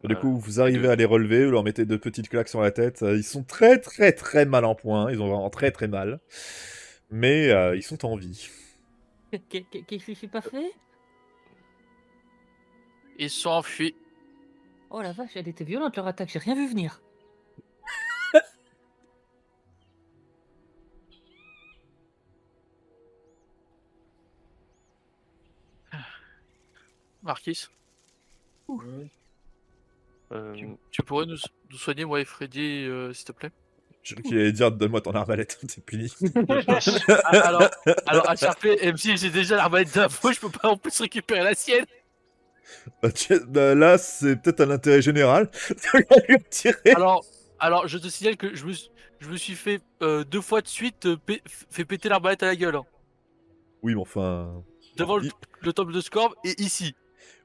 Du coup, vous Et arrivez à les relever, vous leur mettez 2 petites claques sur la tête. Ils sont très, très, très mal en point. Ils ont vraiment très, très mal. Mais ils sont en vie. Qu'est-ce que j'ai pas fait? ils sont enfuis. Oh la vache, elle était violente leur attaque, j'ai rien vu venir. Marquis, Ouais. tu pourrais nous soigner, moi et Freddy, s'il te plaît? Je crois qu'il allait dire donne-moi ton arbalète, t'es puni. Alors, HRP, même si j'ai déjà l'arbalète de la fauche, je peux pas en plus récupérer la sienne. Là, c'est peut-être un intérêt général. Tirer. Alors, je te signale que je me suis fait 2 fois de suite fait péter l'arbalète à la gueule. Hein. Oui, mais enfin. Devant le temple de Scorb et ici.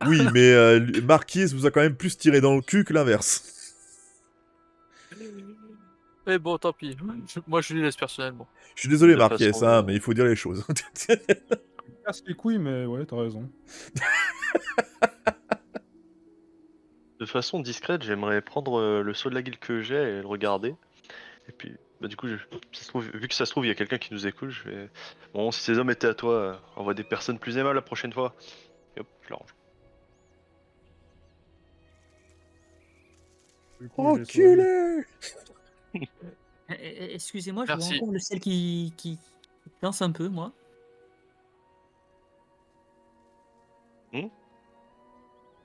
Oui, mais Marquise vous a quand même plus tiré dans le cul que l'inverse. Mais bon, tant pis. Moi, je lui laisse personnellement. Je suis désolé, De Marquise, façon, hein, mais il faut dire les choses. Casse les couilles, mais ouais, t'as raison. de façon discrète, j'aimerais prendre le saut de la guilde que j'ai et le regarder. Et puis, bah, du coup, vu que ça se trouve, il y a quelqu'un qui nous écoute, je vais. Bon, si ces hommes étaient à toi, envoie des personnes plus aimables la prochaine fois. Et hop, je l'arrange. Du coup, j'ai sauvé. Enculé. Excusez-moi, je vois Merci. encore le ciel qui danse un peu, moi.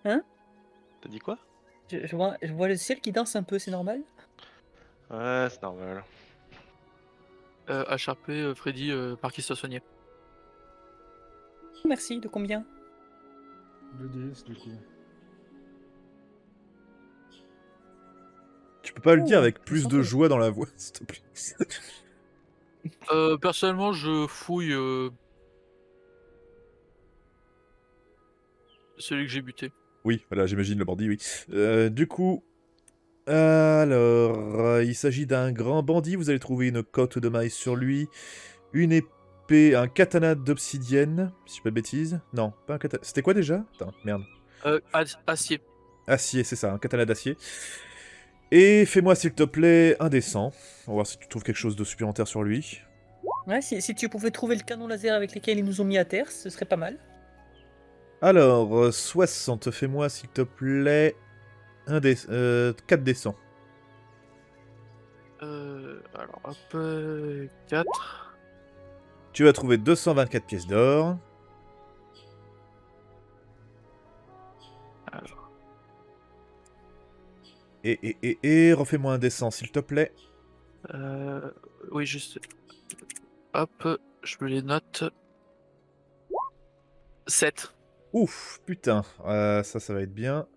T'as dit quoi? Je vois le ciel qui danse un peu, c'est normal? Ouais, c'est normal. HRP, Freddy, Marquis se soigner. Merci, de combien? 2 10 du coup. Tu peux pas le dire Oh, avec je plus sens de que- joie dans la voix, s'il te plaît. Personnellement, je fouille celui que j'ai buté. Oui, voilà, j'imagine le bandit, oui. Du coup, alors, il s'agit d'un grand bandit. Vous allez trouver une cotte de maille sur lui, une épée, un katana d'obsidienne, si je dis pas de bêtises. Non, pas un katana. C'était quoi déjà? Attends, merde. Acier. Acier, c'est ça, un katana d'acier. Et fais-moi, s'il te plaît, un dessin. On va voir si tu trouves quelque chose de supplémentaire sur lui. Ouais, si tu pouvais trouver le canon laser avec lequel ils nous ont mis à terre, ce serait pas mal. Alors, 60, fais-moi, s'il te plaît, 4 dessins. Alors, hop, 4. Tu vas trouver 224 pièces d'or. Alors, Et refais-moi un dessin, s'il te plaît. oui, juste. Hop, je me les note. 7. Ouf, putain, ça va être bien.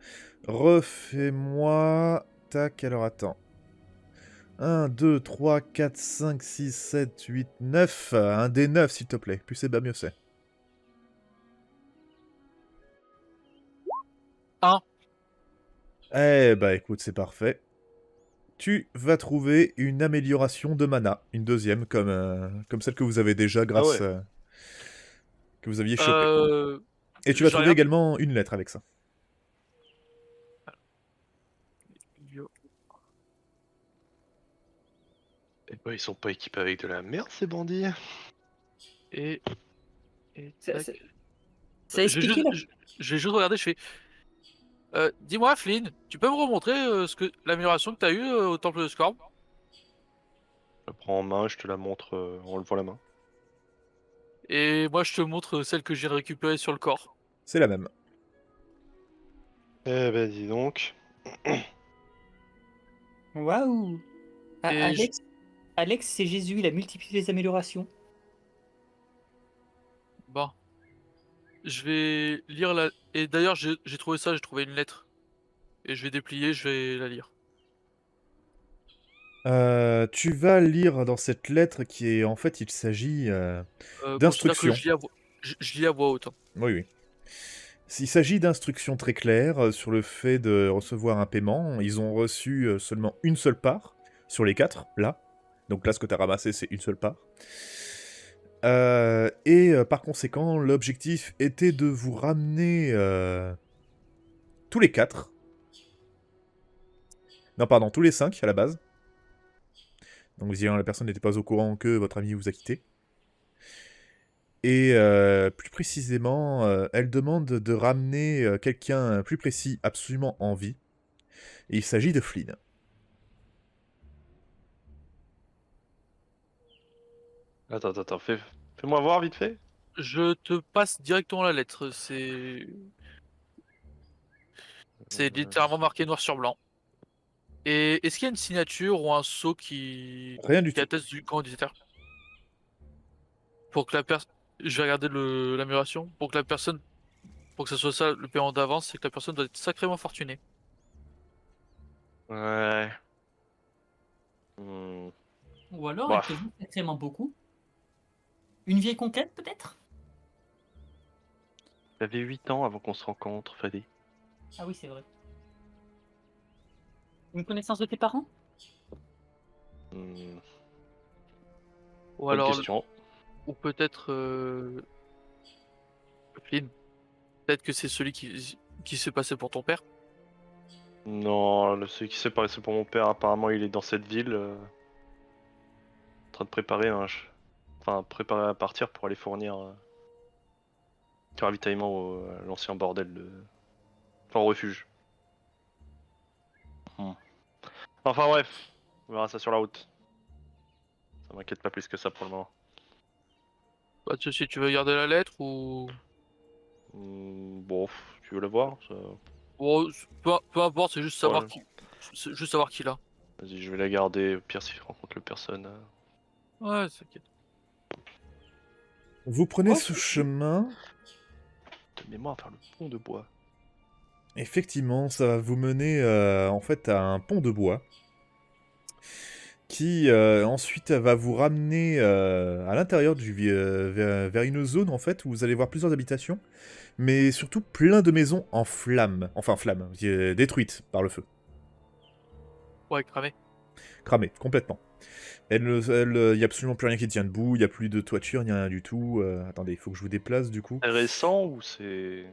Refais-moi... Tac, alors attends. 1, 2, 3, 4, 5, 6, 7, 8, 9. Un des 9, s'il te plaît. Plus c'est bas, mieux c'est. 1. Eh bah écoute, c'est parfait. Tu vas trouver une amélioration de mana. Une deuxième, comme celle que vous avez déjà Ah grâce... ouais. que vous aviez chopé. Et tu vas J'ai trouver rien. également une lettre avec ça. Et bah, ils sont pas équipés avec de la merde, ces bandits. Et. Et Ça, tac. ça- ça expliquait la... Je vais juste regarder, je fais. Dis-moi, Flynn, tu peux me remontrer l'amélioration que t'as eue au temple de Scorb? Je la prends en main, je te la montre en levant la main. Et moi, je te montre celle que j'ai récupérée sur le corps. C'est la même. Eh ben, dis donc. Waouh! Et je- Alex, c'est Jésus, il a multiplié les améliorations. Bon, je vais lire la. Et d'ailleurs, j'ai trouvé ça, j'ai trouvé une lettre. Et je vais déplier, je vais la lire. Tu vas lire dans cette lettre qui est... En fait, il s'agit Considère que d'instructions. je lis à voix haute. Hein. Oui, oui. Il s'agit d'instructions très claires sur le fait de recevoir un paiement. Ils ont reçu seulement une seule part sur les 4, là. Donc là, ce que tu as ramassé, c'est une seule part. Par conséquent, l'objectif était de vous ramener tous les 4 Non, pardon, tous les 5 à la base. Donc visiblement la personne n'était pas au courant que votre ami vous a quitté. Et plus précisément, elle demande de ramener quelqu'un plus précis absolument en vie. Et il s'agit de Flynn. Attends, fais-moi voir vite fait. Je te passe directement la lettre. C'est littéralement marqué noir sur blanc. Et est-ce qu'il y a une signature ou un sceau Rien du qui tout. atteste du candidature? Pour que la personne. Je vais regarder l'amélioration. Pour que la personne. Pour que ce soit ça le paiement d'avance, c'est que la personne doit être sacrément fortunée. Ouais. Hmm. Ou alors, Bah, elle te joue sacrément beaucoup. Une vieille conquête, peut-être? J'avais 8 ans avant qu'on se rencontre, Fadi. Ah oui, c'est vrai. Une connaissance de tes parents? Hmm. Ou Bonne alors. question. Ou peut-être. Flynn. Peut-être que c'est celui qui s'est passé pour ton père. Non, celui qui s'est passé pour mon père, apparemment, il est dans cette ville, en train de préparer préparer à partir pour aller fournir du ravitaillement à l'ancien bordel enfin, au refuge. Hmm. Enfin bref, on verra ça sur la route. Ça m'inquiète pas plus que ça pour le moment. Pas de soucis, tu veux garder la lettre ou. Bon, tu veux la voir Bon, peu importe, c'est juste savoir Ouais. c'est juste savoir qui l'a. Vas-y, je vais la garder. Au pire, si je rencontre le personne. Ouais, t'inquiète. Vous prenez Oh, ce chemin. De mémoire vers le pont de bois. Effectivement, ça va vous mener en fait à un pont de bois qui ensuite va vous ramener à l'intérieur vers une zone en fait où vous allez voir plusieurs habitations, mais surtout plein de maisons en flammes, enfin flammes, détruites par le feu, Ouais, cramé. cramées complètement. Il n'y a absolument plus rien qui tient debout, il n'y a plus de toiture, il n'y a rien du tout. Attendez, il faut que je vous déplace du coup. C'est récent ou c'est.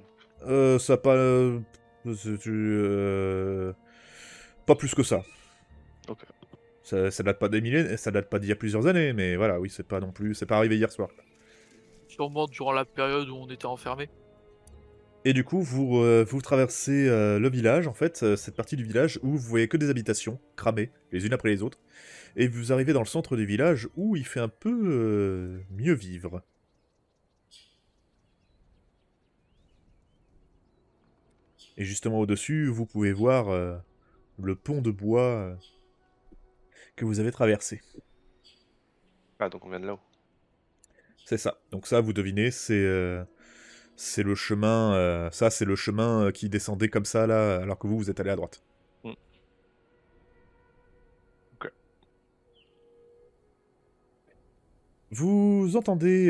Ça pas... pas plus que ça. Ok. Ça date pas des millénaires, ça date pas d'il y a plusieurs années, mais voilà, oui, c'est pas non plus... C'est pas arrivé hier soir. Sûrement durant la période où on était enfermé. Et du coup, vous traversez le village, en fait, cette partie du village où vous voyez que des habitations cramées, les unes après les autres. Et vous arrivez dans le centre du village où il fait un peu mieux vivre. Et justement au-dessus, vous pouvez voir le pont de bois que vous avez traversé. Ah, donc on vient de là-haut. C'est ça. Donc ça, vous devinez, c'est le chemin... ça, c'est le chemin qui descendait comme ça, là, alors que vous êtes allé à droite. Mm. Ok. Vous entendez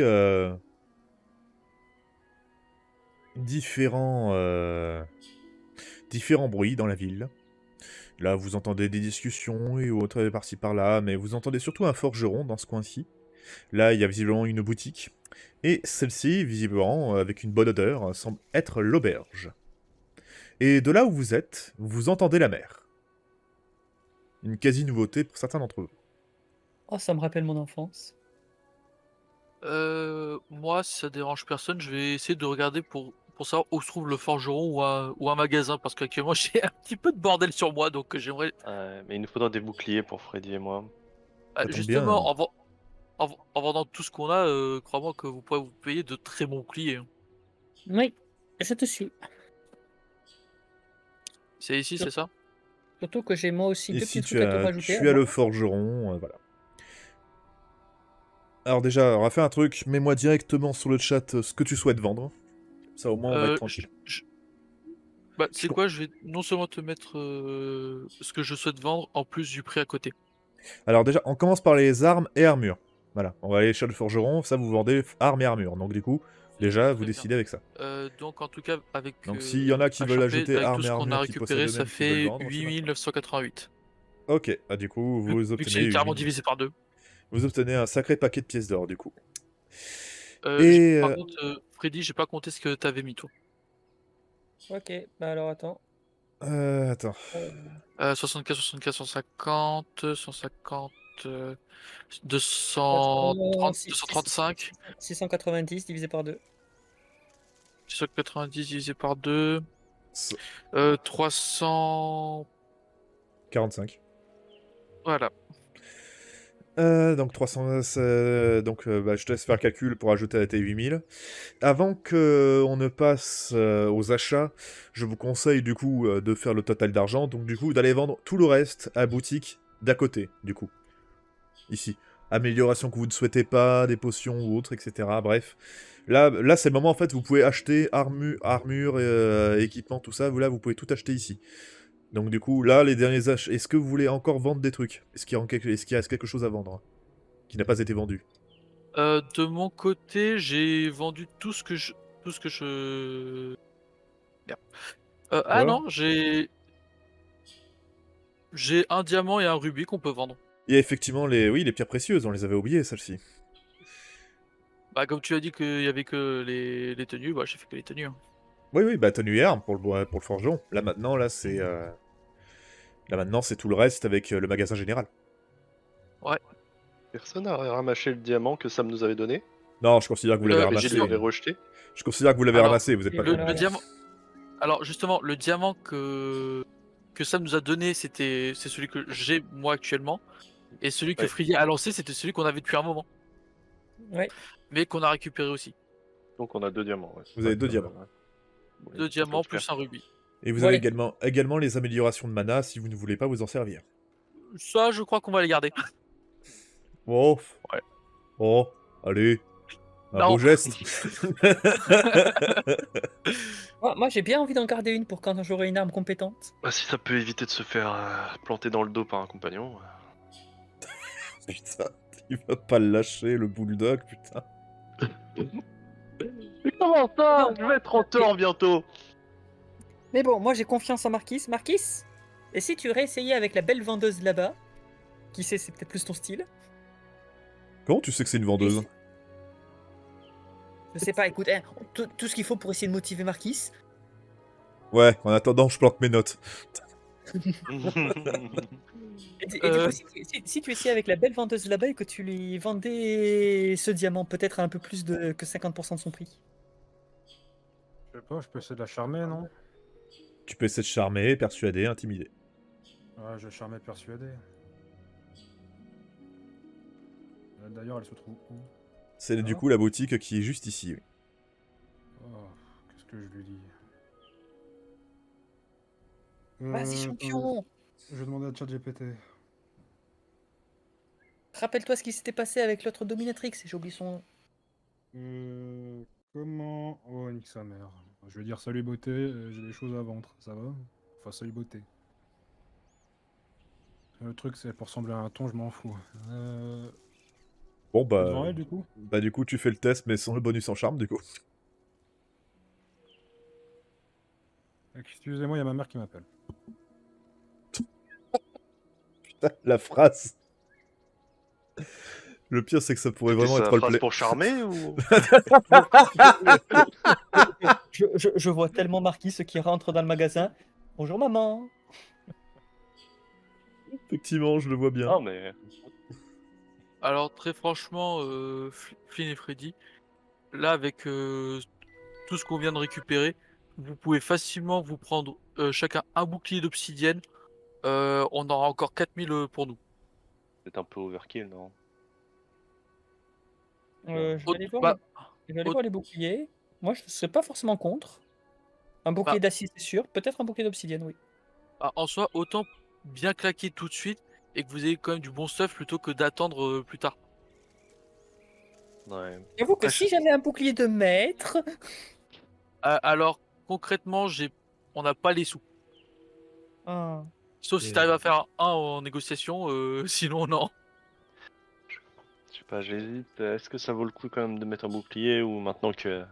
différents bruits dans la ville. Là, vous entendez des discussions et autres par-ci par-là, mais vous entendez surtout un forgeron dans ce coin-ci. Là, il y a visiblement une boutique. Et celle-ci, visiblement, avec une bonne odeur, semble être l'auberge. Et de là où vous êtes, vous entendez la mer. Une quasi-nouveauté pour certains d'entre vous. Oh, ça me rappelle mon enfance. Moi, si ça dérange personne, je vais essayer de regarder pour savoir où se trouve le forgeron ou un magasin, parce qu'actuellement j'ai un petit peu de bordel sur moi, donc j'aimerais. Mais il nous faudra des boucliers pour Freddy et moi. Ça tombe Justement, bien. en vendant tout ce qu'on a, crois-moi que vous pourrez vous payer de très bons boucliers, hein. Oui, je te suis. C'est ici, c'est ça? Surtout que j'ai moi aussi deux Ici, petits trucs à te rajouter. tu as le forgeron, voilà. Alors déjà, on va faire un truc, mets-moi directement sur le chat ce que tu souhaites vendre. Ça au moins, on va être tranquille. Bah, c'est quoi? Je vais non seulement te mettre ce que je souhaite vendre, en plus du prix à côté. Alors déjà, on commence par les armes et armures. Voilà, on va aller chez le forgeron, ça vous vendez armes et armures. Donc du coup, déjà, vous Très bien. décidez avec ça. Donc en tout cas, avec Donc s'il y en a qui veulent HP, ajouter avec tout armes et ce qu'on a armures qui possèdent récupéré, ça eux-mêmes qui veulent fait vendre, c'est parti. 8988. Ok, du coup, Vu vous que c'est littéralement divisé par deux. vous obtenez un sacré paquet de pièces d'or, du coup. Par contre, Freddy, j'ai pas compté ce que t'avais mis toi. Ok, bah alors attends. Attends. 75, 75, 150, 150, 230, 235, 690 divisé par 2. 690 divisé par 2, S- 300... 45. Voilà. Donc 300, bah, je te laisse faire le calcul pour ajouter à tes 8000. Avant que on ne passe aux achats, je vous conseille du coup de faire le total d'argent, donc du coup d'aller vendre tout le reste à la boutique d'à côté, du coup. Ici. Amélioration que vous ne souhaitez pas, des potions ou autres, etc. Bref. Là c'est le moment en fait, vous pouvez acheter armure équipement, tout ça, vous pouvez tout acheter ici. Donc du coup, là, les derniers achats... Est-ce que vous voulez encore vendre des trucs? Est-ce qu'il reste quelque chose à vendre qui n'a pas été vendu? De mon côté, j'ai vendu tout ce que je... Merde. Ah Quoi? non, j'ai un diamant et un rubis qu'on peut vendre. Il y a effectivement les pierres précieuses, on les avait oubliées, celles-ci. Bah comme tu as dit qu'il y avait que les tenues, bah j'ai fait que les tenues, hein. Oui, bah tenue et armes pour le forgeron. Là maintenant, c'est tout le reste avec le magasin général. Personne n'a ramassé le diamant que Sam nous avait donné. Non, je considère que vous l'avez Euh, ramassé. Brigitte l'avait rejeté. Je considère que vous l'avez Alors, ramassé, vous êtes pas le- con. Le diamant... Alors justement, le diamant que Sam nous a donné, c'est celui que j'ai moi actuellement. Et celui que Ouais. Fridy a lancé, c'était celui qu'on avait depuis un moment. Ouais. Mais qu'on a récupéré aussi. Donc on a 2 diamants. Ouais. Vous avez 2 Ouais, diamants. ouais. Bon, 2 il diamants faut le plus un rubis. Et vous Ouais. avez également les améliorations de mana si vous ne voulez pas vous en servir. Ça, je crois qu'on va les garder. Oh. Ouais. Oh, allez. Un Non. beau geste. Moi, j'ai bien envie d'en garder une pour quand j'aurai une arme compétente. Bah, si ça peut éviter de se faire planter dans le dos par un compagnon. Putain, il va pas le lâcher, le bulldog, putain. Mais comment ça? Je vais être en tort bientôt. Mais bon, moi j'ai confiance en Marquis. Marquis, et si tu réessayais avec la belle vendeuse là-bas? Qui sait, c'est peut-être plus ton style. Comment tu sais que c'est une vendeuse? Je sais pas, écoute, hein, tout ce qu'il faut pour essayer de motiver Marquis. Ouais, en attendant, je plante mes notes. Et du coup, si tu essayais avec la belle vendeuse là-bas et que tu lui vendais ce diamant peut-être à un peu plus que 50% de son prix. Je sais pas, je peux essayer de la charmer, non? Tu peux essayer de charmer, persuader, intimider. Ouais, je vais charmer persuadé. D'ailleurs, elle se trouve où? C'est du Ah. coup la boutique qui est juste ici. Oui. Oh, qu'est-ce que je lui dis? Vas-y, champion! Je vais demander à ChatGPT. Rappelle-toi ce qui s'était passé avec l'autre dominatrix, j'ai oublié son nom. Comment... Oh, nique sa mère. Je vais dire salut beauté, j'ai des choses à vendre, ça va? Enfin, salut beauté. Le truc, c'est pour ressembler à un ton, je m'en fous. Bon Devant bah... elle, du coup? Bah du coup tu fais le test mais sans le bonus en charme du coup. Excusez-moi, il y a ma mère qui m'appelle. La phrase. Le pire c'est que ça pourrait C'était vraiment sa être phrase roleplay. pour charmer ou... Je vois tellement Marquis qui rentre dans le magasin. Bonjour maman! Effectivement, je le vois bien. Non mais... Alors très franchement, Flynn et Freddy, là avec tout ce qu'on vient de récupérer, vous pouvez facilement vous prendre chacun un bouclier d'obsidienne. On aura encore 4000 pour nous. C'est un peu overkill, non? Je vais aller voir, Bah, je vais aller au- voir les boucliers. Moi, je ne serais pas forcément contre. Un bouclier d'acier, c'est sûr. Peut-être un bouclier d'obsidienne, oui. en soi, autant bien claquer tout de suite et que vous ayez quand même du bon stuff plutôt que d'attendre plus tard. Ouais. J'avoue que Après, si j'avais un bouclier de maître... Alors concrètement, on n'a pas les sous. Ah. Sauf si Et- tu arrives à faire un en négociation, sinon non. Je sais pas, j'hésite. Est-ce que ça vaut le coup quand même de mettre un bouclier ou maintenant que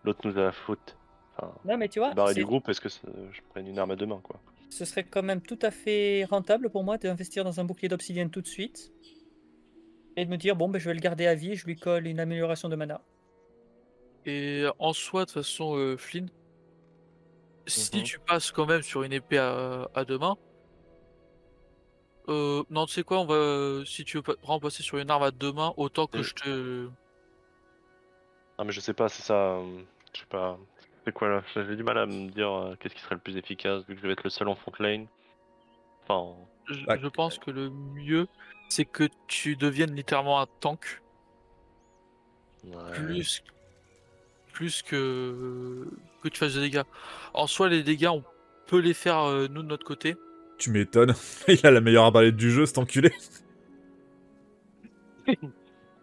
l'autre nous a la faute? Enfin, Non, mais tu vois, barré du groupe, est-ce que je prenne une arme à deux mains, quoi? ce serait quand même tout à fait rentable pour moi d'investir dans un bouclier d'obsidienne tout de suite. Et de me dire, bon, ben, je vais le garder à vie et je lui colle une amélioration de mana. Et en soi, de toute façon, Flynn, si Mhm. tu passes quand même sur une épée à deux mains, Non, tu sais quoi, on va, si tu veux vraiment passer sur une arme à 2 mains, autant que Mm. je te... Ah mais je sais pas, c'est ça. Je sais pas. C'est quoi là? J'ai du mal à me dire qu'est-ce qui serait le plus efficace vu que je vais être le seul en front lane. Enfin, Bah, Je pense que le mieux, c'est que tu deviennes littéralement un tank, ouais. plus, plus que tu fasses des dégâts. En soi, les dégâts, on peut les faire, nous, de notre côté. tu m'étonnes. Il a la meilleure arbalète du jeu, cet enculé.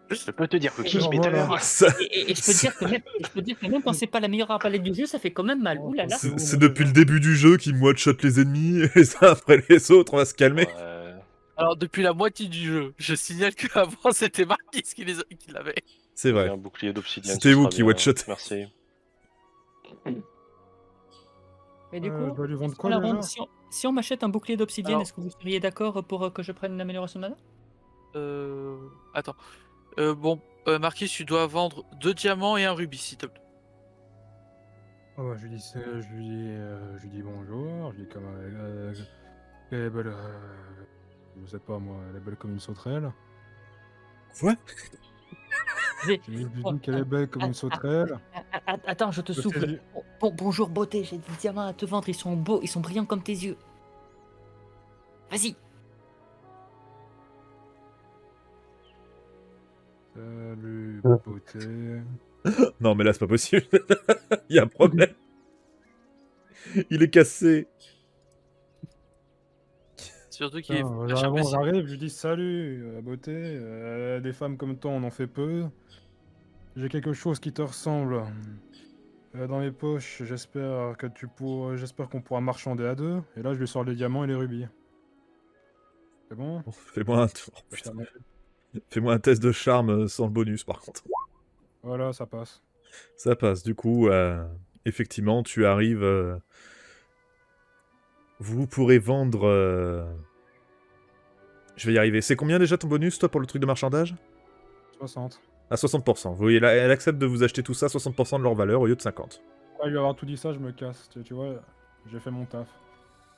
Je peux te dire que Alors, voilà. Ça- Et je peux te dire que même, je peux te dire que même quand c'est pas la meilleure arbalète du jeu, ça fait quand même mal. Oh, Ouh là là. c'est bon, C'est moi, depuis déjà. le début du jeu qu'il me one-shot les ennemis, et ça après les autres, on va se calmer. Ouais. Alors, depuis la moitié du jeu, je signale qu'avant, c'était Marquis qui l'avait. C'est J'ai vrai. un bouclier d'obsidienne. C'était ce vous sera qui bien. one-shot. Merci. Mais du Je coup, dois lui vendre sur quoi la déjà? ronde, si on m'achète un bouclier d'obsidienne, Alors- est-ce que vous seriez d'accord pour que je prenne une amélioration de mana? Attends. Bon, Marquis, tu dois vendre 2 diamants et un rubis, s'il te plaît. Ah bah, je lui dis bonjour, je lui dis qu'elle est belle, je sais pas moi, elle est belle comme une sauterelle. Quoi? Je- Je lui Oh, dis qu'elle est belle comme une sauterelle. Attends, je te Je souffle. t'ai dit- Bonjour beauté, j'ai des diamants à te vendre, ils sont beaux, ils sont brillants comme tes yeux. Vas-y. Salut, beauté. Non, mais là, c'est pas possible. Il y a un problème. Il est cassé. Surtout qu'il est Putain, vachement bon, précis. j'arrive, je lui dis salut, beauté. Des femmes comme toi, on en fait peu. J'ai quelque chose qui te ressemble. Dans mes poches, j'espère qu'on pourra marchander à deux. Et là, je lui sors les diamants et les rubis. C'est bon? Bon, fais-moi un... oh, Je putain. ferme- Fais-moi un test de charme sans le bonus, par contre. Voilà, ça passe. Ça passe. Du coup, effectivement, tu arrives... Vous pourrez vendre... Je vais y arriver. C'est combien déjà ton bonus, toi, pour le truc de marchandage? 60. À 60%. Vous voyez, là, elle accepte de vous acheter tout ça à 60% de leur valeur au lieu de 50. Après lui avoir tout dit ça, je me casse. Tu vois, j'ai fait mon taf.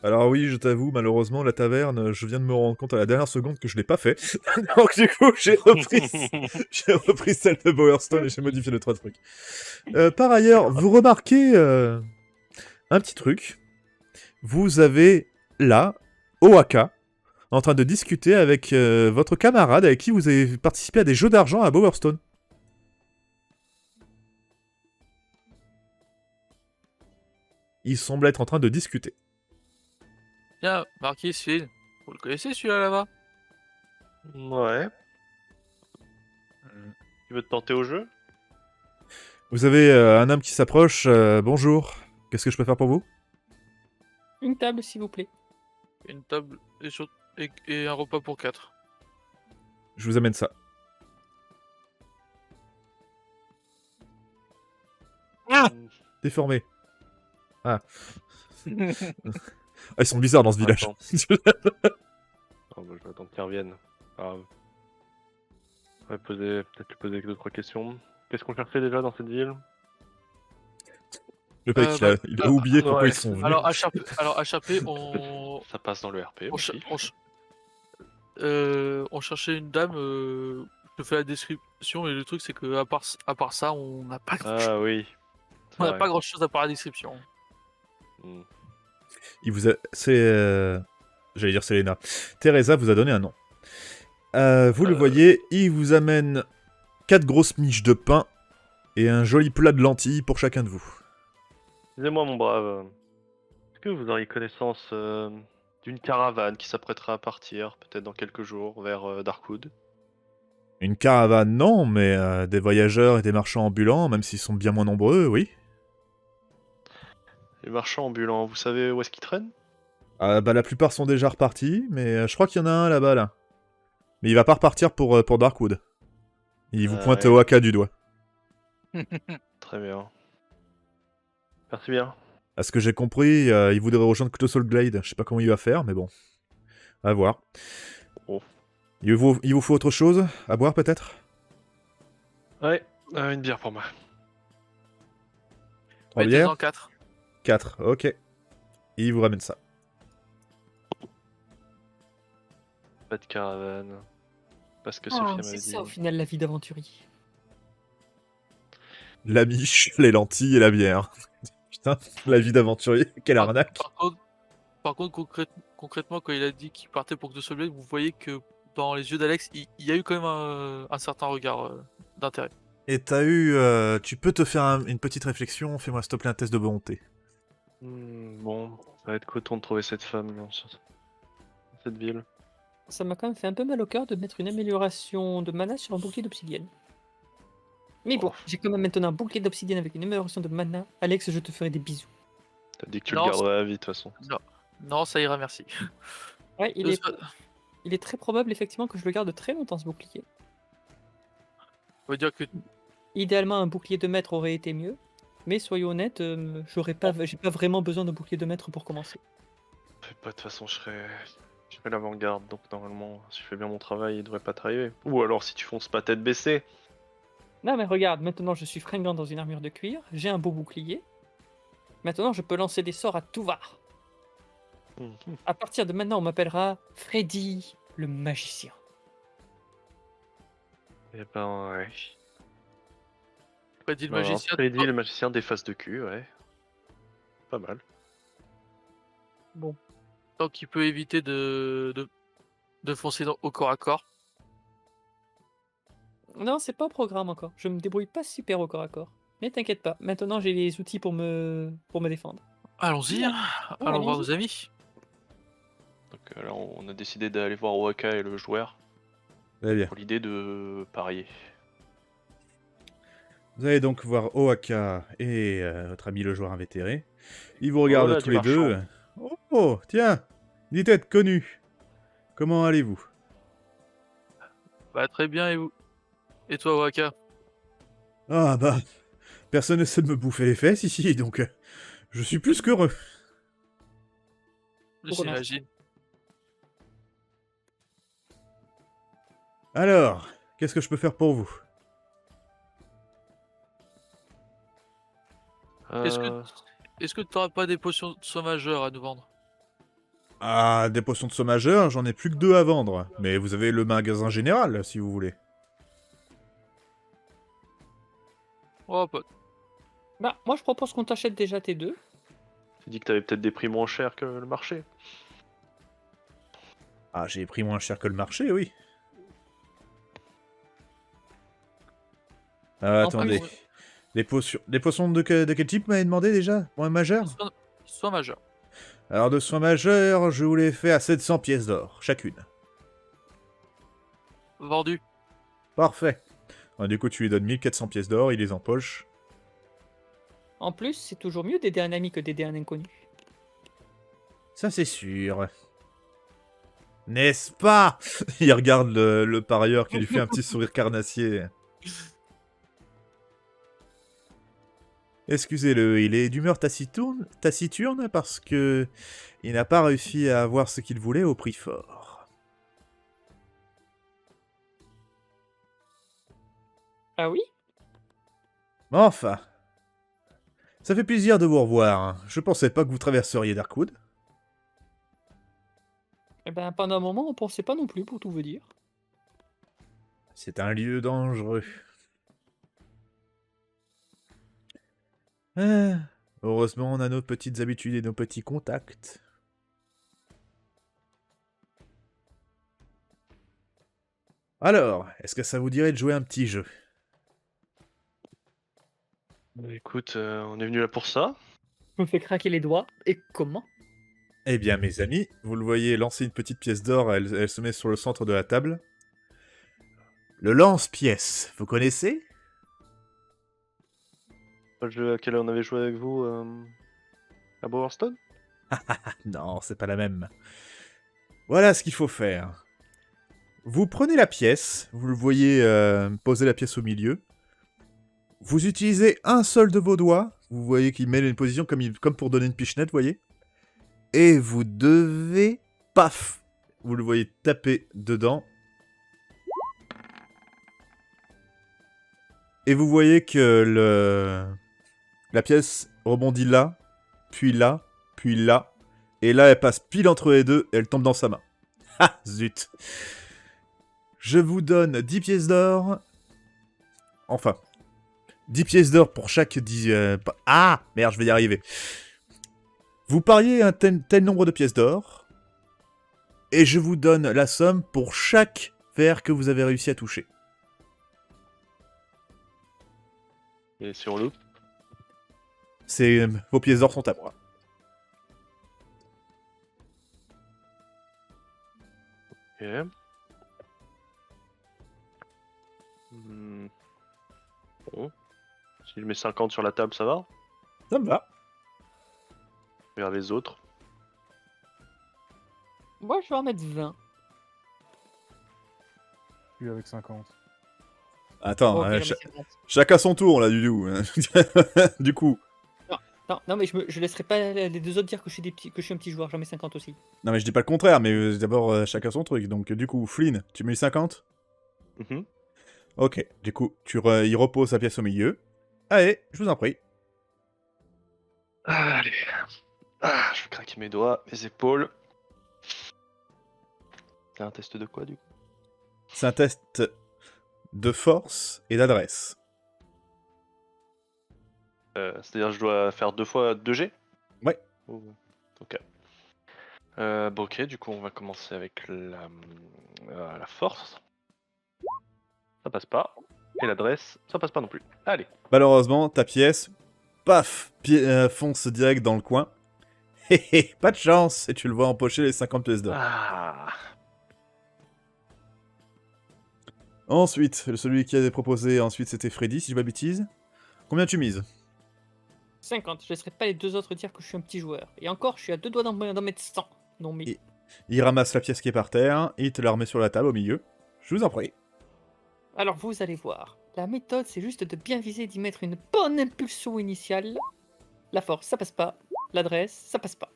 Alors oui, je t'avoue, malheureusement, la taverne, je viens de me rendre compte à la dernière seconde que je l'ai pas fait. Donc du coup, j'ai repris celle de Bowerstone et j'ai modifié les 3 trucs. Par ailleurs, vous remarquez un petit truc. Vous avez là, Oaka, en train de discuter avec votre camarade avec qui vous avez participé à des jeux d'argent à Bowerstone. Ils semblent être en train de discuter. Tiens, Marquis, Phil, vous le connaissez celui-là là-bas? Ouais. Tu veux te tenter au jeu? Vous avez un homme qui s'approche. Bonjour. Qu'est-ce que je peux faire pour vous? Une table, s'il vous plaît. Une table et un repas pour 4. Je vous amène ça. Déformé. Ah. Ah, ils sont bizarres dans ce village. Attends. Oh, bah, je vais attendre qu'ils reviennent. Ah. On va peut-être lui poser 2-3 questions. Qu'est-ce qu'on cherchait déjà dans cette ville? Le mec, il a oublié pourquoi ouais. ils sont venus. Alors, HRP, on... Ça passe dans le RP on, aussi. on cherchait une dame, je te fais la description, et le truc c'est que à part ça, on n'a pas grand-chose. Ah oui. C'est On n'a vrai. pas grand-chose à part la description. Hmm. Il vous a... C'est... J'allais dire Selena. Teresa vous a donné un nom. Vous le voyez, il vous amène 4 grosses miches de pain et un joli plat de lentilles pour chacun de vous. Excusez-moi mon brave. Est-ce que vous auriez connaissance d'une caravane qui s'apprêtera à partir, peut-être dans quelques jours, vers Darkwood? Une caravane, non, mais des voyageurs et des marchands ambulants, même s'ils sont bien moins nombreux, oui. Les marchands ambulants, vous savez où est-ce qu'ils traînent? Bah, la plupart sont déjà repartis, mais je crois qu'il y en a un là-bas, là. Mais il va pas repartir pour Darkwood. Il vous pointe ouais. Oaka du doigt. Très bien. Merci bien. À ce que j'ai compris, il voudrait rejoindre Colossal Glade. Je sais pas comment il va faire, mais bon. À voir. Oh. Il vous faut autre chose? À boire, peut-être? Ouais, une bière pour moi. 3 Mettez-en bières? 4. 4, ok. Et il vous ramène ça. Pas de caravane. Pas ce que Ah, Sophia m'avait c'est dit. ça au final la vie d'aventurier. La miche, les lentilles et la bière. Putain, la vie d'aventurier, quelle Par, arnaque. par contre, concrètement, quand il a dit qu'il partait pour que de Soulblade, vous voyez que dans les yeux d'Alex, il y a eu quand même un certain regard d'intérêt. Et tu peux te faire une petite réflexion, fais-moi s'il te plaît un test de volonté. Bon, ça va être coton de trouver cette femme dans cette ville. Ça m'a quand même fait un peu mal au cœur de mettre une amélioration de mana sur un bouclier d'obsidienne. Mais bon, j'ai quand même maintenant un bouclier d'obsidienne avec une amélioration de mana. Alex, je te ferai des bisous. T'as dit que tu Non, le garderais à vie de toute façon. Non, ça ira, merci. Ouais, De ce- il est très probable effectivement que je le garde très longtemps ce bouclier. On va dire que Idéalement, un bouclier de mètre aurait été mieux. Mais soyons honnêtes, j'ai pas vraiment besoin d'un bouclier de mètre pour commencer. Fais pas, de toute façon, je serai l'avant-garde, donc normalement, si je fais bien mon travail, il devrait pas t'arriver. Ou alors si tu fonces pas tête baissée. Non mais regarde, maintenant je suis fringant dans une armure de cuir, j'ai un beau bouclier. Maintenant je peux lancer des sorts à tout va. À partir de maintenant, on m'appellera Freddy le magicien. Et ben ouais. Freddy le Alors, magicien. Freddy le magicien des faces de cul, ouais. Pas mal. Bon. Tant qu'il peut éviter de foncer au corps à corps. Non, c'est pas au programme encore. Je me débrouille pas super au corps à corps. Mais t'inquiète pas, maintenant j'ai les outils pour me défendre. Allons-y, hein. Allons voir allons-y. nos amis. Donc là, on a décidé d'aller voir Waka et le joueur Très bien. pour l'idée de parier. Vous allez donc voir Oaka et votre ami le joueur invétéré. Ils vous regardent Voilà, tous du les deux. Oh, tiens, dit tête connue. Comment allez-vous? Bah très bien, et vous? Et toi, Waka? Ah bah, personne n'essaie de me bouffer les fesses ici, donc je suis plus qu'heureux. J'imagine. Alors, qu'est-ce que je peux faire pour vous? Est-ce que tu n'auras pas des potions de soin majeures à nous vendre? Ah, des potions de soin majeur, j'en ai plus que 2 à vendre. Mais vous avez le magasin général, si vous voulez. Oh, pote. Bah, moi je propose qu'on t'achète déjà tes deux. Tu dis que t'avais peut-être des prix moins chers que le marché. Ah, j'ai pris moins cher que le marché, oui. Attendez. plus, Les potions de quel type vous m'avez demandé déjà? Pour un majeur? Soin majeur. Alors de soins majeurs, je vous les fais à 700 pièces d'or, chacune. Vendu. Parfait. Ah, du coup, tu lui donnes 1400 pièces d'or, il les empoche. En plus, c'est toujours mieux d'aider un ami que d'aider un inconnu. Ça, c'est sûr. N'est-ce pas? Il regarde le parieur qui lui fait un petit sourire carnassier. Excusez-le, il est d'humeur taciturne parce que il n'a pas réussi à avoir ce qu'il voulait au prix fort. Ah oui? Enfin, ça fait plaisir de vous revoir. Hein. Je pensais pas que vous traverseriez Darkwood. Eh ben, pendant un moment, on pensait pas non plus, pour tout vous dire. C'est un lieu dangereux. Ah, heureusement, on a nos petites habitudes et nos petits contacts. Alors, est-ce que ça vous dirait de jouer un petit jeu? Bah, écoute, on est venu là pour ça. Je me fais craquer les doigts. Et comment? Eh bien, mes amis, vous le voyez lancer une petite pièce d'or, elle se met sur le centre de la table. Le lance-pièce, vous connaissez? Pas le jeu à quel on avait joué avec vous à Bowerstone. Non, c'est pas la même. Voilà ce qu'il faut faire. Vous prenez la pièce, vous le voyez poser la pièce au milieu. Vous utilisez un seul de vos doigts. Vous voyez qu'il met une position comme pour donner une pichenette, vous voyez. Et vous devez... Paf! Vous le voyez taper dedans. Et vous voyez que la pièce rebondit là, puis là, puis là. Et là, elle passe pile entre les deux et elle tombe dans sa main. Ah, zut. Je vous donne 10 pièces d'or. Enfin, 10 pièces d'or pour chaque 10... Ah, merde, je vais y arriver. Vous pariez un tel nombre de pièces d'or, et je vous donne la somme pour chaque verre que vous avez réussi à toucher. Et si on loupe? Vos pièces d'or sont à moi. Ok. Bon. Si je mets 50 sur la table, ça va? Ça me va. Regarde les autres. Moi, je vais en mettre 20. Je suis avec 50. Attends, Oh, ok, non, mais c'est bon. chacun son tour, là, du coup. Non, mais je laisserai pas les deux autres dire que je suis un petit joueur. J'en mets 50 aussi. Non, mais je dis pas le contraire, mais d'abord, chacun son truc. Donc, du coup, Flynn, tu mets 50? Mhm. Ok, du coup, il repose sa pièce au milieu. Allez, je vous en prie. Allez. Ah, je vais craquer mes doigts, mes épaules. C'est un test de quoi, du coup? C'est un test de force et d'adresse. C'est-à-dire que je dois faire 2 fois 2G? Ouais. Ok. Bon, ok, du coup on va commencer avec la force. Ça passe pas. Et l'adresse, ça passe pas non plus. Allez. Malheureusement, ta pièce, paf, fonce direct dans le coin. Hé hé, pas de chance. Et tu le vois empocher les 50 pièces d'or. Ah. Ensuite, celui qui avait proposé, ensuite c'était Freddy, si je dis pas bêtise. Combien tu mises? 50. Je laisserai pas les deux autres dire que je suis un petit joueur. Et encore, je suis à 2 doigts d'en mettre 100. Non, mais... Il ramasse la pièce qui est par terre, et il te la remet sur la table au milieu. Je vous en prie. Alors, vous allez voir. La méthode, c'est juste de bien viser, d'y mettre une bonne impulsion initiale. La force, ça passe pas. L'adresse, ça passe pas.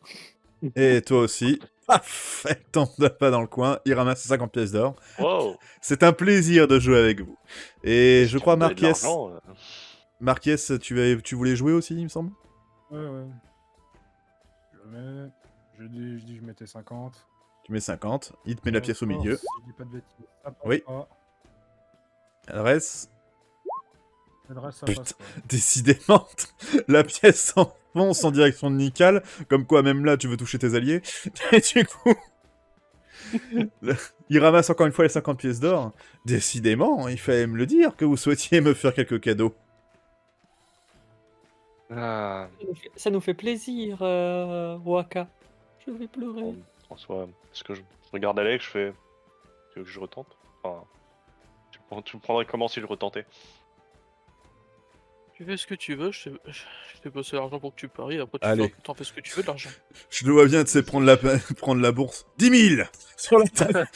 Et toi aussi. Paf, elle tombe pas dans le coin, il ramasse 50 pièces d'or. Wow. C'est un plaisir de jouer avec vous. Et je crois, Marquies, Marquies, tu voulais jouer aussi, il me semble? Ouais. Je dis je mettais 50. Tu mets 50, il te met la pièce au milieu. Si je dis pas de bêtises. Ça passe Oui. pas. Adresse. L'adresse, ça Putain. passe pas. Décidément, la pièce s'enfonce en direction de Nical, comme quoi même là tu veux toucher tes alliés. Et du coup, il ramasse encore une fois les 50 pièces d'or. Décidément, il fallait me le dire que vous souhaitiez me faire quelques cadeaux. Ah. Ça nous fait plaisir, Waka. Je vais pleurer. François, est-ce que je regarde Alex, je fais. Tu veux que je retente? Enfin. Tu me prendrais comment si je retentais? Tu fais ce que tu veux, je t'ai passé l'argent pour que tu paries, après Allez. t'en fais ce que tu veux de l'argent. Je le vois bien, tu sais, prendre la bourse. 10 000 sur la table.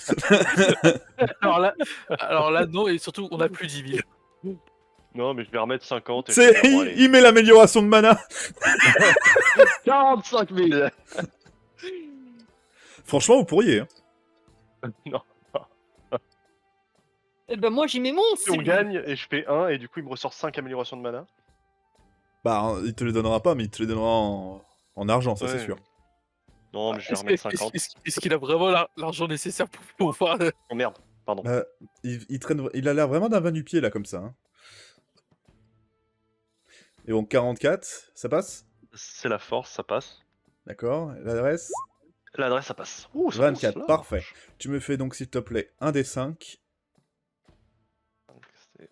Alors là, non, et surtout, on a plus 10 000. Non, mais je vais remettre 50 et je C'est, vais dire, bon, allez. il met l'amélioration de mana. 45 000. Franchement, vous pourriez. Hein. Non. Eh ben moi, j'y mets mon. Si on gagne et je fais 1 et du coup il me ressort 5 améliorations de mana. Bah, il te les donnera pas, mais il te les donnera en argent, ça c'est Ouais. sûr. Non, mais je vais remettre 50. Est-ce qu'il a vraiment l'argent nécessaire pour faire... Oh merde, pardon. Bah, il a l'air vraiment d'un vin du pied là, comme ça. Hein. Et bon, 44, ça passe? C'est la force, ça passe. D'accord, l'adresse? L'adresse, ça passe. Ouh, ça 24, passe, là. parfait. Tu me fais donc, s'il te plaît, un des 5. Donc, c'est,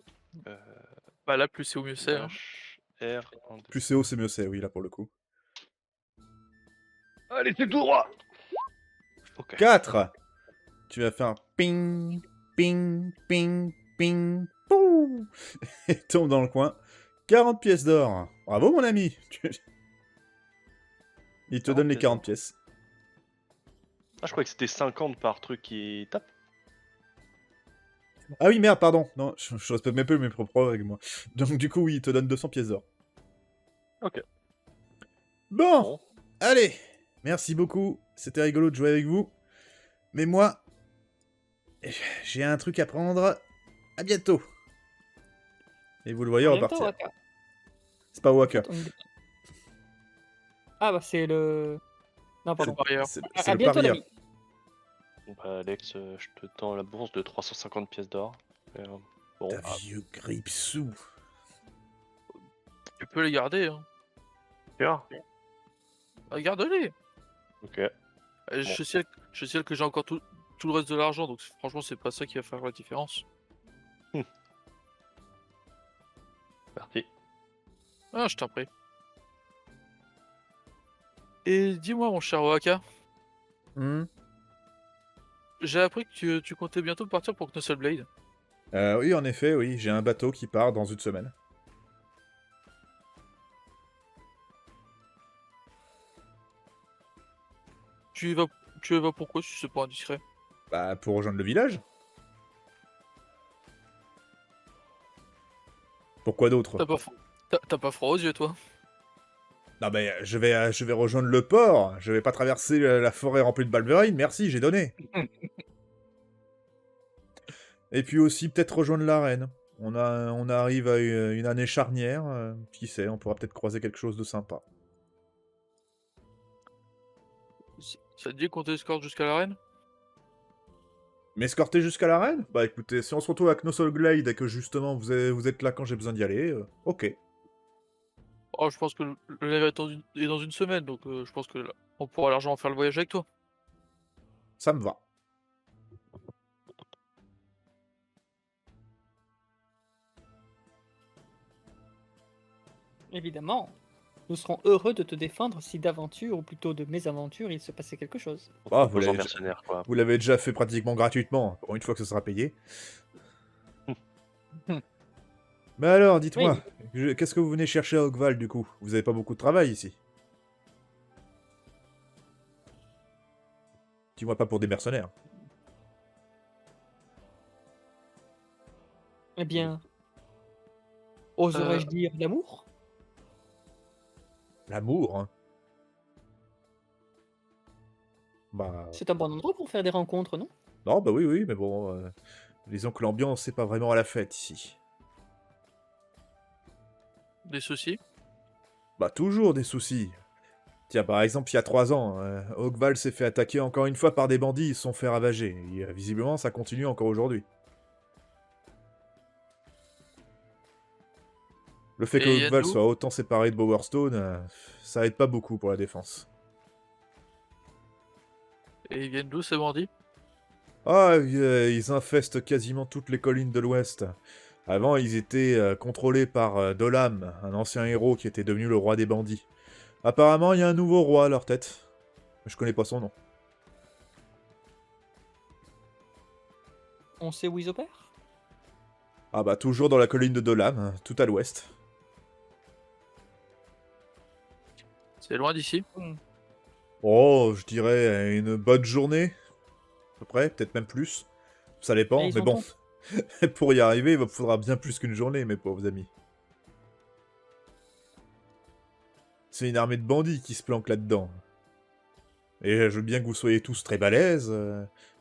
Bah là, plus c'est au mieux c'est. Hein. H, R, 1, 2. Plus c'est haut, c'est mieux c'est, oui, là, pour le coup. Allez, c'est tout droit. Ok. 4. Tu vas faire ping, ping, ping, ping, pou. Et tombe dans le coin. 40 pièces d'or. Bravo, mon ami. Il te 40 donne les pièces 40 d'or. pièces. Ah, je croyais que c'était 50 par truc qui tape. Ah oui, merde, pardon. Non, je respecte même peu mes propres règles, moi. Donc, du coup, oui, il te donne 200 pièces d'or. Ok. Bon, Bon. allez. Merci beaucoup. C'était rigolo de jouer avec vous. Mais moi, j'ai un truc à prendre. À bientôt. Et vous le voyez En même temps, repartir. Waka. C'est pas Waka. Ah bah c'est le... Non, pardon. Parieur. C'est À le bientôt, parieur. l'ami. Bah, Alex, je te tends la bourse de 350 pièces d'or. Bon, Ta vieux grippe-sous. Tu peux les garder, hein. sûr. Bah, garde-les. Ok. Je sais que j'ai encore tout le reste de l'argent, donc franchement, c'est pas ça qui va faire la différence. Parti. Ah, je t'en prie. Et dis-moi, mon cher Oaka, j'ai appris que tu comptais bientôt partir pour Knuckleblade. Oui, en effet, oui. J'ai un bateau qui part dans une semaine. Tu y vas pourquoi si c'est pas indiscret? Bah, pour rejoindre le village. Pourquoi d'autre? T'as pas froid aux yeux, toi? Non mais je vais rejoindre le port. Je vais pas traverser la forêt remplie de balverines. Merci, j'ai donné. Et puis aussi peut-être rejoindre l'arène. On arrive à une année charnière. Qui sait, on pourra peut-être croiser quelque chose de sympa. Ça te dit qu'on t'escorte jusqu'à l'arène? M'escorter jusqu'à l'arène? Bah écoutez, si on se retrouve à Knuckleglade et que justement vous êtes là quand j'ai besoin d'y aller, ok. Oh, je pense que le live est dans une semaine, donc je pense que là, on pourra largement faire le voyage avec toi. Ça me va. Évidemment. Nous serons heureux de te défendre si d'aventure, ou plutôt de mésaventure, il se passait quelque chose. Ah, Aux gens mercenaires, quoi. vous l'avez déjà fait pratiquement gratuitement, pour une fois que ce sera payé. Mais alors, dites-moi, qu'est-ce que vous venez chercher à Oakval du coup? Vous avez pas beaucoup de travail ici? Dis-moi pas pour des mercenaires. Eh bien, oserais-je dire l'amour? L'amour, hein. Bah... C'est un bon endroit pour faire des rencontres, non? Non, bah oui, mais bon... disons que l'ambiance, c'est pas vraiment à la fête, ici. Des soucis? Bah toujours des soucis. Tiens, par exemple, il y a 3 ans, Oakval s'est fait attaquer encore une fois par des bandits, ils se sont fait ravager. Et, visiblement, ça continue encore aujourd'hui. Le fait que Et Oakval Yandou? soit autant séparé de Bowerstone, ça aide pas beaucoup pour la défense. Et ils viennent d'où ces bandits? Ah, ils infestent quasiment toutes les collines de l'Ouest. Avant, ils étaient contrôlés par Dolam, un ancien héros qui était devenu le roi des bandits. Apparemment, il y a un nouveau roi à leur tête. Je connais pas son nom. On sait où ils opèrent? Ah bah, toujours dans la colline de Dolam, tout à l'ouest. C'est loin d'ici? Oh, je dirais une bonne journée. À peu près, peut-être même plus. Ça dépend, Et ils mais sont bon. donc Pour y arriver, il me faudra bien plus qu'une journée, mes pauvres amis. C'est une armée de bandits qui se planque là-dedans. Et je veux bien que vous soyez tous très balèzes,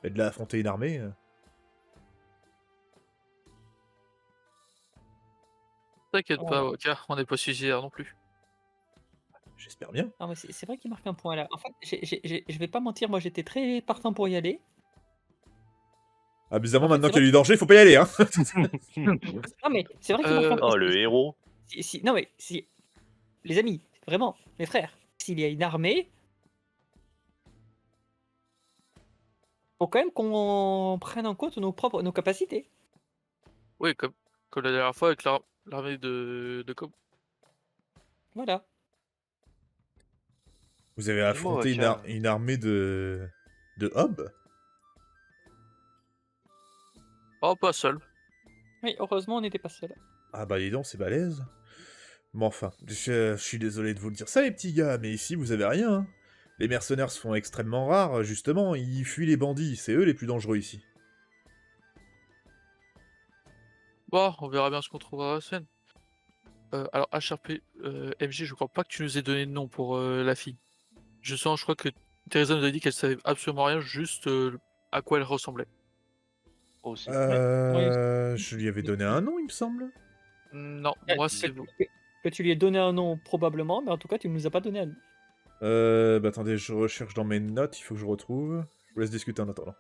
mais de là affronter une armée... T'inquiète Oh. pas, Oaka, on n'est pas suicidaire non plus. J'espère bien. Ah, mais c'est vrai qu'il marque un point là. En fait, je vais pas mentir, moi j'étais très partant pour y aller. Ah, bizarrement, En fait, maintenant c'est qu'il y a vrai du danger, faut pas y aller, hein. Non, mais c'est vrai qu'il marque un point. Oh, le héros. Non, mais si. Les amis, vraiment, mes frères, s'il y a une armée, faut quand même qu'on prenne en compte nos capacités. Oui, comme la dernière fois avec l'armée de Cobb. Voilà. Vous avez Dis-moi, affronté Waka. une armée de hobs? Oh, pas seul. Oui, heureusement, on n'était pas seuls. Ah bah dis donc, c'est balèze. Mais enfin, je suis désolé de vous le dire ça, les petits gars, mais ici, vous avez rien. Hein. Les mercenaires se font extrêmement rares, justement, ils fuient les bandits, c'est eux les plus dangereux ici. Bon, on verra bien ce qu'on trouvera la semaine. Alors, HRP, MJ, je crois pas que tu nous aies donné de nom pour la fille. Je crois que Teresa nous a dit qu'elle savait absolument rien, juste à quoi elle ressemblait. Aussi. Je lui avais donné un nom, il me semble. Non, moi c'est vous. Que tu lui aies donné un nom probablement, mais en tout cas, tu ne nous as pas donné un nom. Bah attendez, je recherche dans mes notes, il faut que je retrouve. Je vous laisse discuter en attendant.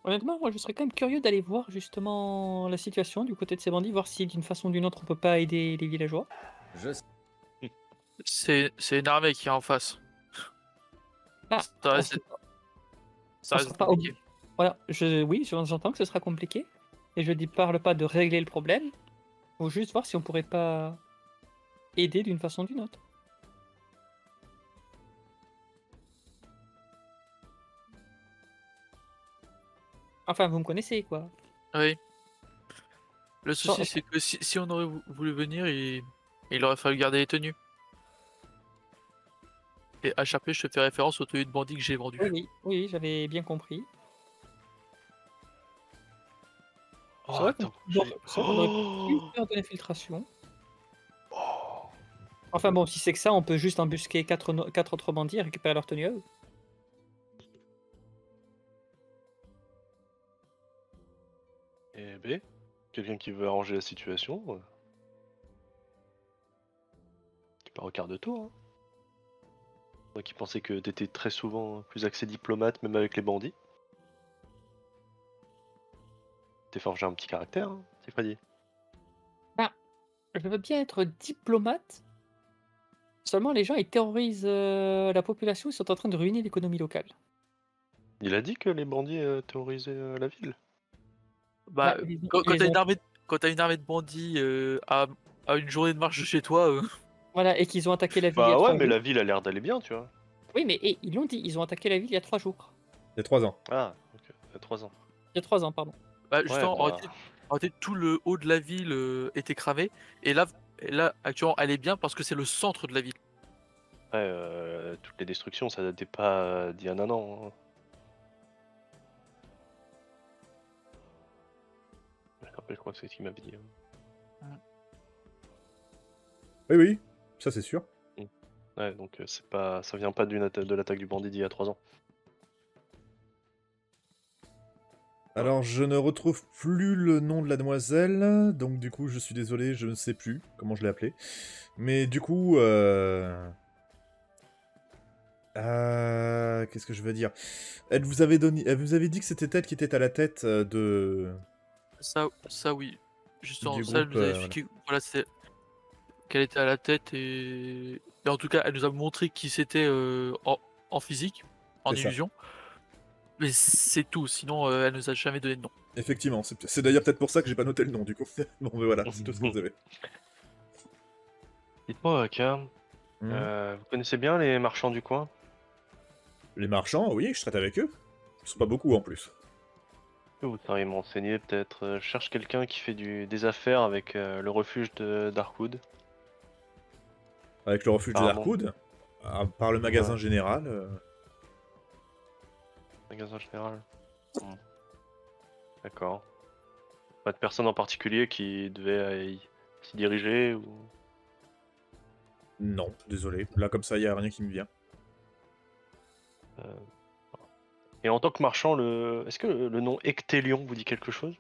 Honnêtement, moi, je serais quand même curieux d'aller voir justement la situation du côté de ces bandits, voir si d'une façon ou d'une autre on peut pas aider les villageois. Je sais. C'est une armée qui est en face. Ah, Ça on reste, sera ça on reste sera pas compliqué. voilà, oui, j'entends que ce sera compliqué et je dis parle pas de régler le problème, faut juste voir si on pourrait pas aider d'une façon ou d'une autre. Enfin, vous me connaissez, quoi. Oui. Le Sans souci, c'est que si on aurait voulu venir, il aurait fallu garder les tenues. Et HRP, je te fais référence aux tenues de bandits que j'ai vendues. oui, j'avais bien compris. Oh, C'est vrai attends. qu'on aurait pu Oh faire de l'infiltration. Oh. Enfin bon, si c'est que ça, on peut juste embusquer 4 autres bandits et récupérer leur tenue à eux. Eh ben, quelqu'un qui veut arranger la situation, tu peux regarder de toi. Hein. Moi qui pensais que t'étais très souvent plus axé diplomate, même avec les bandits. T'es forgé un petit caractère, hein, c'est pas dit. Je veux bien être diplomate, seulement les gens ils terrorisent la population, ils sont en train de ruiner l'économie locale. Il a dit que les bandits terrorisaient la ville. Bah, Ils quand les t'as ont- quand t'as une armée de bandits à une journée de marche de chez toi, Voilà, et qu'ils ont attaqué la ville il y a Bah ouais, 3 mais jours. la ville a l'air d'aller bien, tu vois. Oui, mais ils l'ont dit, ils ont attaqué la ville il y a 3 jours. Il y a 3 ans. Ah, ok, il y a 3 ans. Il y a 3 ans, pardon. bah, Ouais, justement, bah, en réalité, tout le haut de la ville était cramé. Et là, actuellement, elle est bien parce que c'est le centre de la ville. ouais, toutes les destructions, ça datait pas d'il y a un an. Hein. Je crois que c'est ce qu'il m'avait dit. Hein. Oui, oui, ça c'est sûr. Ouais, donc c'est pas, ça vient pas de l'attaque du bandit d'il y a 3 ans. Alors, je ne retrouve plus le nom de la demoiselle, donc du coup, je suis désolé, je ne sais plus comment je l'ai appelée. Mais du coup, qu'est-ce que je veux dire? Elle vous avait dit que c'était elle qui était à la tête Ça oui. Justement, du ça, elle groupe. nous a Voilà. expliqué voilà, c'est qu'elle était à la tête et en tout cas, elle nous a montré qui c'était en physique, en C'est ça. illusion. Mais c'est tout, sinon elle nous a jamais donné de nom. Effectivement, c'est d'ailleurs peut-être pour ça que j'ai pas noté le nom du coup. Bon, mais voilà, c'est tout ce que vous avez. Dites-moi, Aka, Hmm. vous connaissez bien les marchands du coin? Les marchands, oui, je traite avec eux. Ils sont pas beaucoup en plus. Vous sauriez m'enseigner peut-être. Je cherche quelqu'un qui fait des affaires avec le refuge de Darkwood. Avec le refuge de Apparemment. Darkwood, par le magasin Ouais. général. Magasin général. D'accord. Pas de personne en particulier qui devait s'y diriger ou... Non, désolé. Là, comme ça, il a rien qui me vient. Et en tant que marchand, est-ce que le nom Ectélion vous dit quelque chose?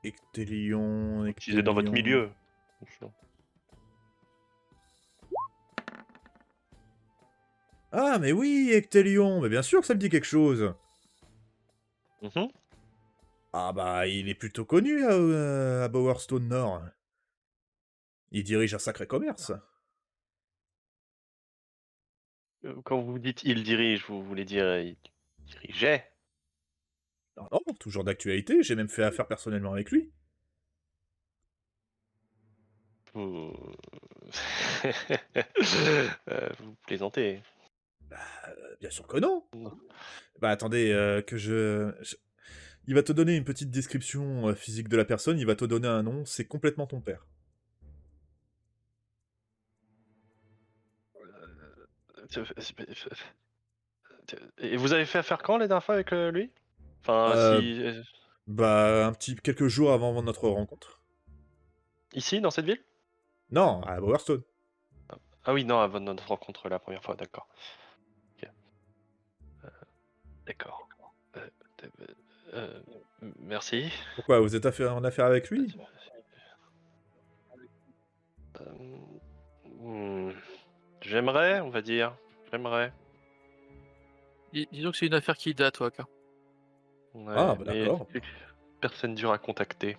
Ectélion, Utilisé dans votre milieu. Ah, mais oui, Ectélion, mais bien sûr que ça me dit quelque chose. Mhm. Ah bah, il est plutôt connu à Bowerstone Nord. Il dirige un sacré commerce. Quand vous dites il dirige, vous voulez dire il dirigeait? Non, non, toujours d'actualité, j'ai même fait affaire personnellement avec lui. Vous... vous plaisantez. Bien sûr que non. Non. Bah attendez, il va te donner une petite description physique de la personne, il va te donner un nom, c'est complètement ton père. Et vous avez fait affaire quand la dernière fois avec lui? Enfin, Euh, si... Bah, quelques jours avant notre rencontre. Ici, dans cette ville? Non, à Bowerstone. Ah oui, non, avant notre rencontre la première fois, d'accord. Ok. D'accord. Euh, merci. Pourquoi, vous êtes en affaire avec lui? Hmm, J'aimerais, on va dire. J'aimerais. Disons que c'est une affaire qui date, toi, Aka. Ouais, Ah, bah mais d'accord. personne dur à contacter.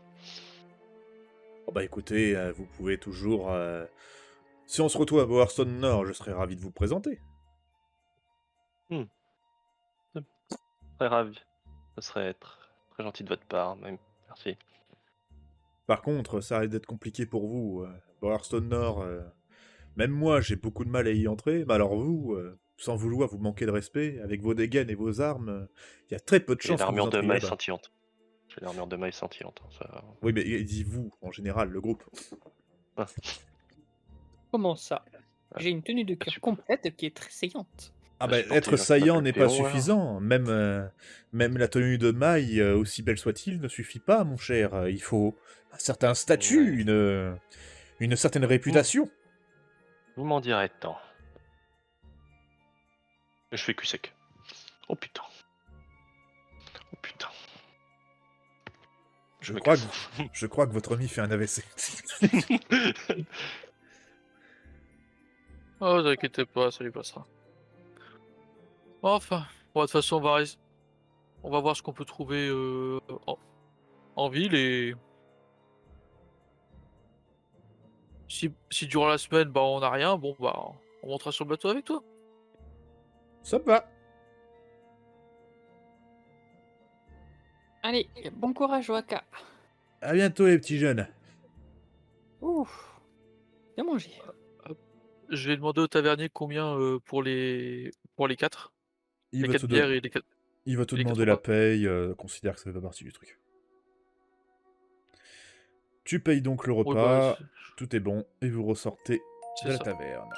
Oh, bah écoutez, vous pouvez toujours... Si on se retrouve à Bowerstone Nord, je serais ravi de vous présenter. Très ravi. Ce serait très gentil de votre part, même. Merci. Par contre, ça risque d'être compliqué pour vous. Bowerstone Nord, même moi, j'ai beaucoup de mal à y entrer. Mais alors vous, sans vouloir vous manquer de respect, avec vos dégaines et vos armes, il y a très peu de J'ai chances que vous l'armure de entriez maille là-bas. scintillante. J'ai l'armure de maille scintillante, hein, ça... Oui, mais il dit vous, en général, le groupe. Ah, Comment ça? ah, J'ai une tenue de ah, cuir sup- complète qui est très saillante. Ah ah, bah, supporter être les gens qui saillant m'appellent n'est pas Péon, là. suffisant. Même la tenue de maille, aussi belle soit-il, ne suffit pas, mon cher. Il faut un certain statut, Ouais. une certaine Vous, réputation. vous m'en direz tant. Je fais cul sec. Oh putain. Oh putain. Je me casse. Je crois que votre ami fait un AVC. Oh, vous inquiétez pas, ça lui passera. Enfin, bon, de toute façon, on va voir ce qu'on peut trouver en ville et si durant la semaine, bah, on n'a rien, bon, bah, on montera sur le bateau avec toi. Ça me va. Allez, bon courage, Waka. À bientôt, les petits jeunes. Ouf, bien mangé. Je vais demander au tavernier combien pour les 4. Il Les va 4 te, bières et les 4 il va te et les 4 demander la repas. paye, considère que ça fait pas partie du truc. Tu payes donc le Ouais, bah, repas, tout est bon, et vous ressortez c'est de la ça. taverne.